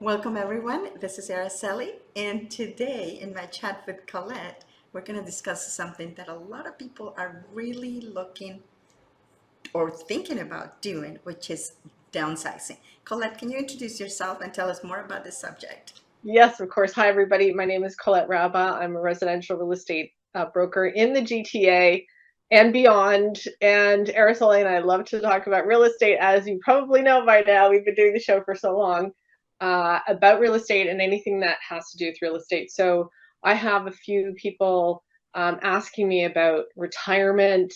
Welcome everyone. This is Araceli, and today in my chat with Colette, we're going to discuss something that a lot of people are really looking or thinking about doing, which is downsizing. Colette, can you introduce yourself and tell us more about this subject? Yes, of course. Hi, everybody. My name is Colette Raba. I'm a residential real estate broker in the GTA and beyond. And Araceli and I love to talk about real estate. As you probably know by now, we've been doing the show for so long about real estate and anything that has to do with real estate. So I have a few people asking me about retirement,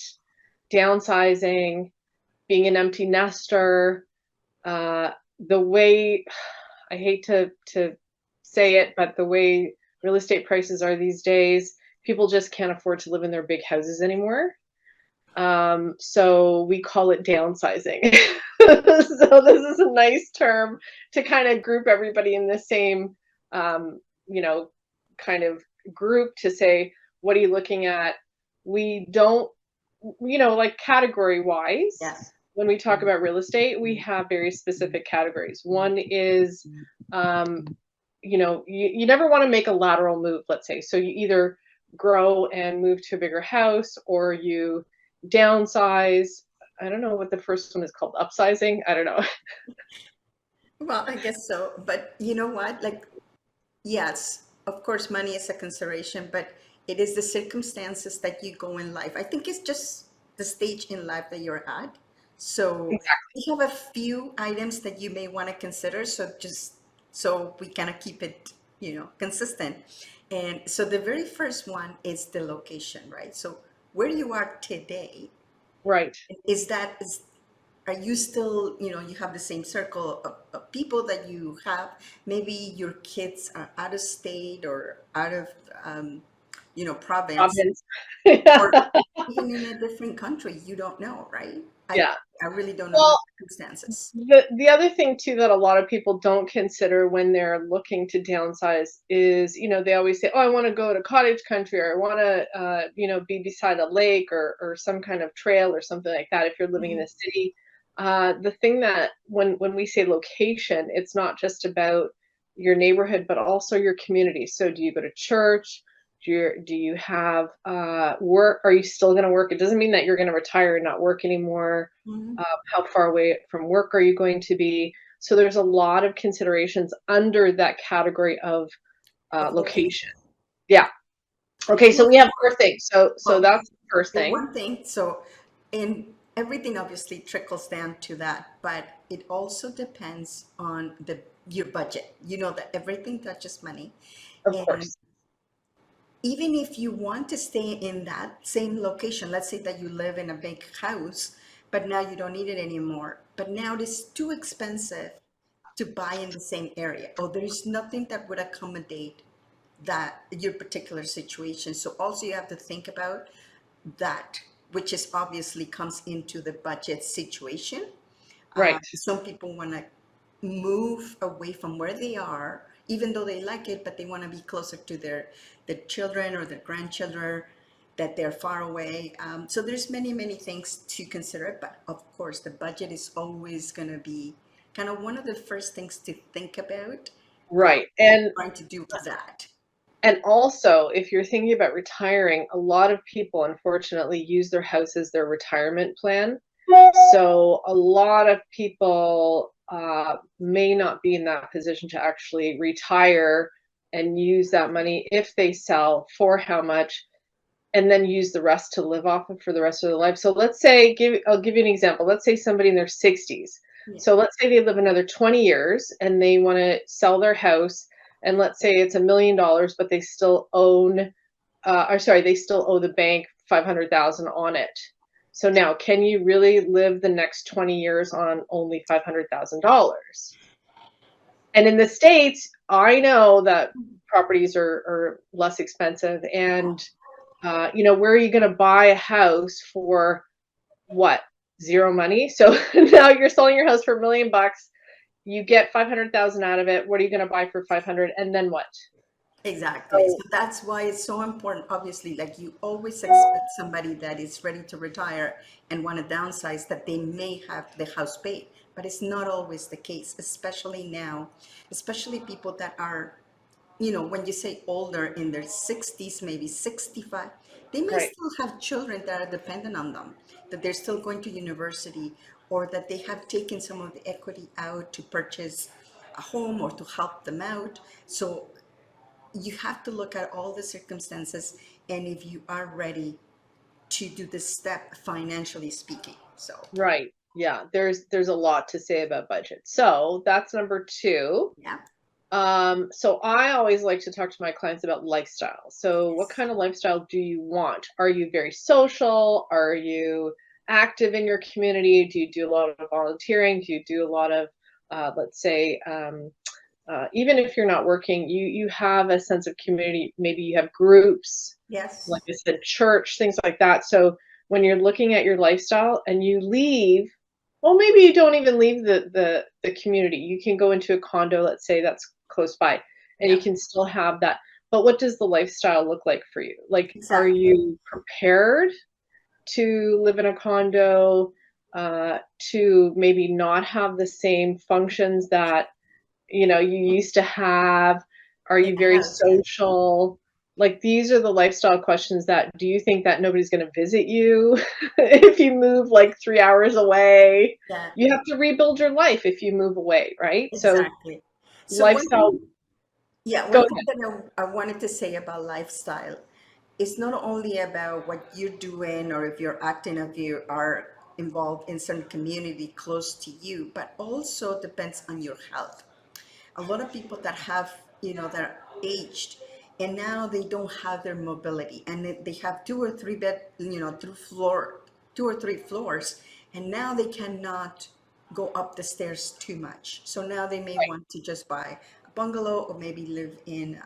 downsizing, being an empty nester, uh, the way I hate to say it, but the way real estate prices are these days, people just can't afford to live in their big houses anymore. So we call it downsizing. So this is a nice term to kind of group everybody in the same, um, you know, kind of group to say, what are you looking at? We don't, like category wise, Yeah. when we talk about real estate, we have very specific categories. One is, um, you never want to make a lateral move, let's say. So you either grow and move to a bigger house or you downsize. I don't know what the first one is called, upsizing. I don't know. Well, I guess so. But you know what? Yes, of course, money is a consideration, but it is the circumstances that you go in life. I think it's just the stage in life that you're at. So we have a few items that you may want to consider. So just so we kind of keep it, consistent. And so the very first one is the location, right? So where you are today, Right. is are you still, you have the same circle of people that you have? Maybe your kids are out of state or out of, province, Province. or even in a different country. You don't know, right? I, Yeah. I really don't know the Well, circumstances. the other thing too that a lot of people don't consider when they're looking to downsize is, they always say, "Oh, I want to go to cottage country, or I want to, be beside a lake or some kind of trail or something like that." If you're living in Mhm. a city, the thing that when we say location, it's not just about your neighborhood, but also your community. So, do you go to church? Do you have work? Are you still going to work? It doesn't mean that you're going to retire and not work anymore. Mhm. How far away from work are you going to be? So there's a lot of considerations under that category of Of location. location. Yeah. Okay. And So we have four things. So well, that's the first the thing. one thing, so, and everything obviously trickles down to that, but it also depends on your budget. You know that everything touches money. Of And course. even if you want to stay in that same location, let's say that you live in a big house, but now you don't need it anymore, but now it is too expensive to buy in the same area, or there is nothing that would accommodate that your particular situation. So also you have to think about that, which is obviously comes into the budget situation. Right. Some people want to move away from where they are, even though they like it, but they want to be closer to their children or their grandchildren, that they're far away. So there's many things to consider, but of course the budget is always going to be kind of one of the first things to think about, Right. trying to do that. And also, if you're thinking about retiring, a lot of people unfortunately use their house as their retirement plan. So a lot of people may not be in that position to actually retire and use that money if they sell for how much, and then use the rest to live off of for the rest of their life. So let's say, I'll give you an example. Let's say somebody in their 60s. Yeah, So let's say they live another 20 years and they want to sell their house, and let's say it's $1 million, but they still own, or sorry, they still owe the bank 500,000 on it. So now, can you really live the next 20 years on only $500,000? And in the States, I know that properties are less expensive, and where are you going to buy a house for what? Zero money. So now you're selling your house for $1 million. You get 500,000 out of it. What are you going to buy for 500? And then what? exactly. So So that's why it's so important. Obviously, like you always expect somebody that is ready to retire and want to downsize that they may have the house paid. but it's not always the case, especially now, especially people that are, when you say older, in their 60s, maybe 65, they may Right. still have children that are dependent on them, that they're still going to university, or that they have taken some of the equity out to purchase a home or to help them out. So you have to look at all the circumstances and if you are ready to do this step financially speaking. So, Right. Yeah. There's a lot to say about budget. So that's number two. yeah. So I always like to talk to my clients about lifestyle. So what Yes. kind of lifestyle do you want? Are you very social? Are you active in your community? Do you do a lot of volunteering? Do you do a lot of, let's say, even if you're not working, you have a sense of community. Maybe you have groups, like Yes. I said, church, things like that. So when you're looking at your lifestyle and you leave, well, maybe you don't even leave the community. You can go into a condo, let's say that's close by, and you Yeah. can still have that. But what does the lifestyle look like for you? Like, are Exactly. you prepared to live in a condo, to maybe not have the same functions that you used to have? Are In you a very house. Yeah. social? Like, these are the lifestyle questions that do you think that nobody's gonna visit you if you move, like, 3 hours away? Yeah. You have to rebuild your life if you move away, right? So, Exactly. So one lifestyle. thing, yeah, Go one thing ahead. that I wanted to say about lifestyle is not only about what you're doing or if you're acting, if you are involved in some community close to you, but also depends on your health. A lot of people that have, that are aged and now they don't have their mobility and they have two or three bed, through floor, two or three floors, and now they cannot go up the stairs too much. So now they may Right. want to just buy a bungalow or maybe live in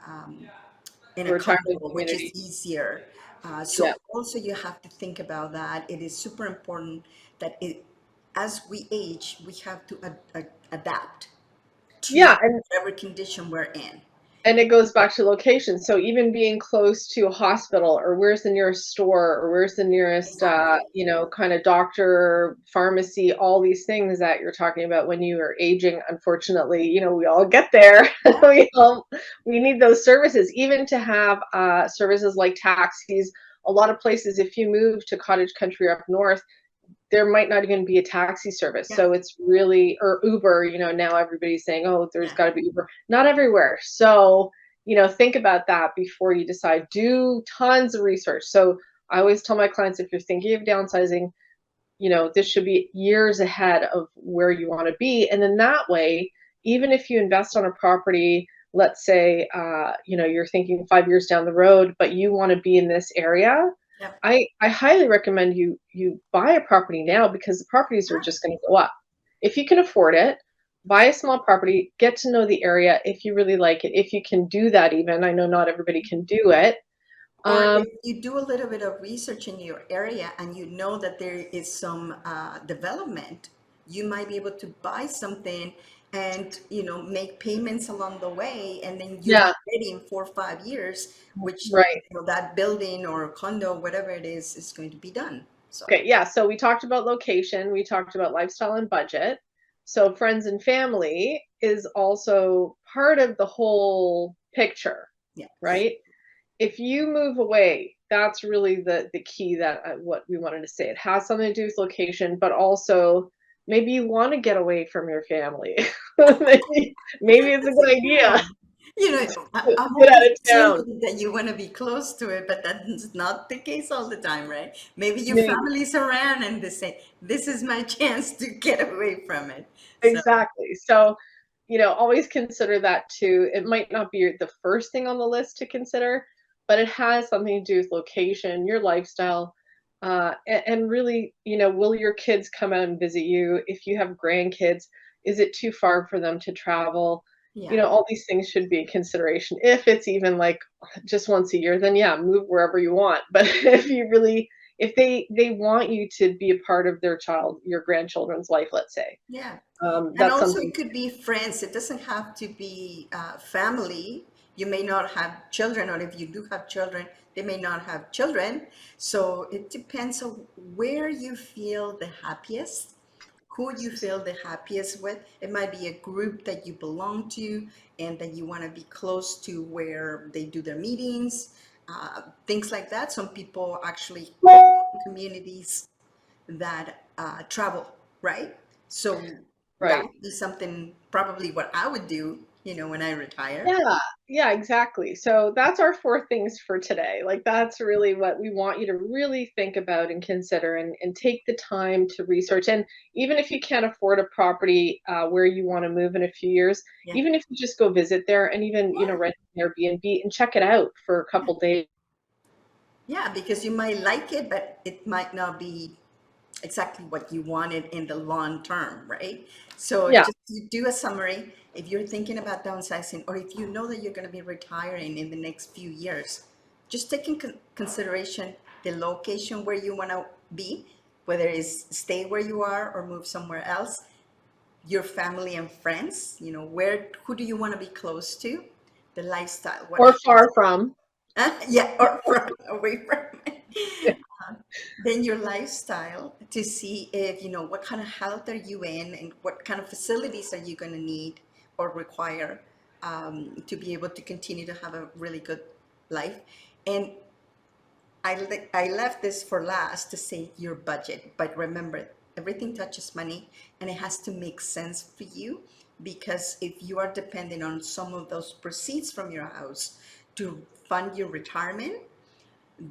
A a condo, retirement which is community. easier. Yeah. So also you have to think about that. It is super important that as we age, we have to adapt to Yeah, and whatever condition we're in. And it goes back to location. So even being close to a hospital, or where's the nearest store, or where's the nearest, Exactly. kind of doctor, pharmacy, all these things that you're talking about when you are aging. Unfortunately, we all get there. Yeah. We need those services, even to have services like taxis. A lot of places, if you move to cottage country up north, there might not even be a taxi service. Yeah. So it's really, or Uber, now everybody's saying, oh, there's Yeah. got to be Uber. Not everywhere. So, think about that before you decide. Do tons of research. So I always tell my clients, if you're thinking of downsizing, this should be years ahead of where you want to be. And then that way, even if you invest on a property, let's say, you're thinking 5 years down the road, but you want to be in this area, Yeah. I highly recommend you buy a property now because the properties are just going to go up. If you can afford it, buy a small property, get to know the area if you really like it. If you can do that, even I know not everybody can do it. Or Um, if you do a little bit of research in your area and you know that there is some development, you might be able to buy something and make payments along the way, and then you'll yeah, be ready in 4 or 5 years, which right. that building or condo, whatever it is going to be done. So Okay, yeah. So we talked about location, we talked about lifestyle and budget. So friends and family is also part of the whole picture, yeah, right? If you move away, that's really the key, that what we wanted to say. It has something to do with location, but also maybe you want to get away from your family. maybe it's a that's a good good idea one. I'm get out always of town. assuming that you want to be close to it, but that's not the case all the time, right? Maybe your Maybe. family's around and they say, "This is my chance to get away from it." So, Exactly. So, always consider that too. It might not be the first thing on the list to consider, but it has something to do with location, your lifestyle, and really, will your kids come out and visit you? If you have grandkids, is it too far for them to travel? yeah, All these things should be a consideration. If it's even like just once a year, then yeah, move wherever you want. But if they want you to be a part of their your grandchildren's life, let's say, yeah. And that's also, something. it could be friends. It doesn't have to be family. You may not have children, or if you do have children, they may not have children. So it depends on where you feel the happiest, who you feel the happiest with. It might be a group that you belong to and that you want to be close to where they do their meetings, things like that. Some people actually communities that travel, right? So that Right. would be something probably what I would do, when I retire. Yeah, yeah, exactly. So that's our four things for today. Like that's really what we want you to really think about and consider and take the time to research. And even if you can't afford a property where you want to move in a few years, Yeah. even if you just go visit there and even, rent an Airbnb and check it out for a Yeah. couple days. Yeah, because you might like it, but it might not be exactly what you wanted in the long term, right? So Yeah, just to do a summary. If you're thinking about downsizing, or if you know that you're going to be retiring in the next few years, just take in consideration the location where you want to be, whether it's stay where you are or move somewhere else, your family and friends, who do you want to be close to, the lifestyle, what or habits, far from. yeah, or from away from it. Then your lifestyle to see if what kind of health are you in and what kind of facilities are you going to need or require, to be able to continue to have a really good life. And I left this for last to say your budget, but remember, everything touches money and it has to make sense for you, because if you are dependent on some of those proceeds from your house to fund your retirement,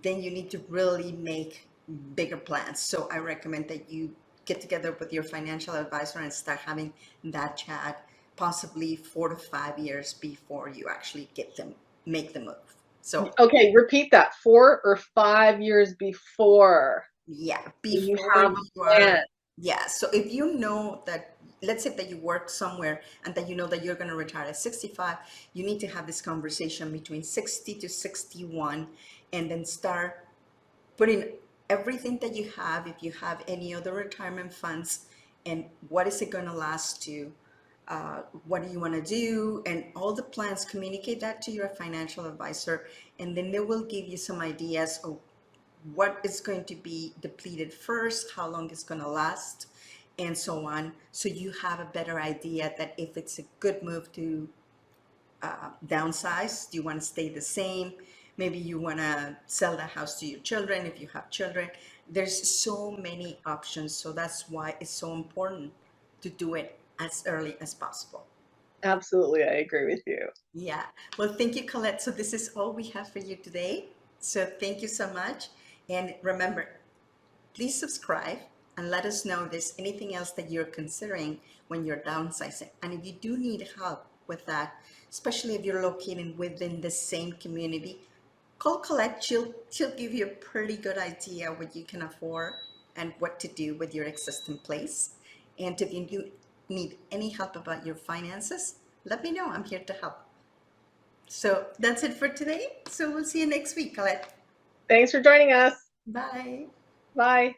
then you need to really make bigger plans. So I recommend that you get together with your financial advisor and start having that chat, possibly 4 to 5 years before you actually make the move. So Okay, repeat that. 4 or 5 years before yeah, you before have you a plan. are, yeah. So if you know that, let's say that you work somewhere and that you know that you're going to retire at 65, you need to have this conversation between 60 to 61 and then start putting everything that you have, if you have any other retirement funds, and what is it going to last to, what do you want to do, and all the plans, communicate that to your financial advisor, and then they will give you some ideas of what is going to be depleted first, how long it's going to last, and so on. So you have a better idea that if it's a good move to downsize, do you want to stay the same? Maybe you want to sell the house to your children if you have children. There's so many options. So that's why it's so important to do it as early as possible. Absolutely, I agree with you. Yeah. Well, thank you, Colette. So this is all we have for you today. So thank you so much. And remember, please subscribe and let us know if there's anything else that you're considering when you're downsizing. And if you do need help with that, especially if you're located within the same community, call Colette. She'll give you a pretty good idea what you can afford and what to do with your existing place. And if you do need any help about your finances, let me know. I'm here to help. So that's it for today. So we'll see you next week, Colette. Thanks for joining us. Bye. Bye.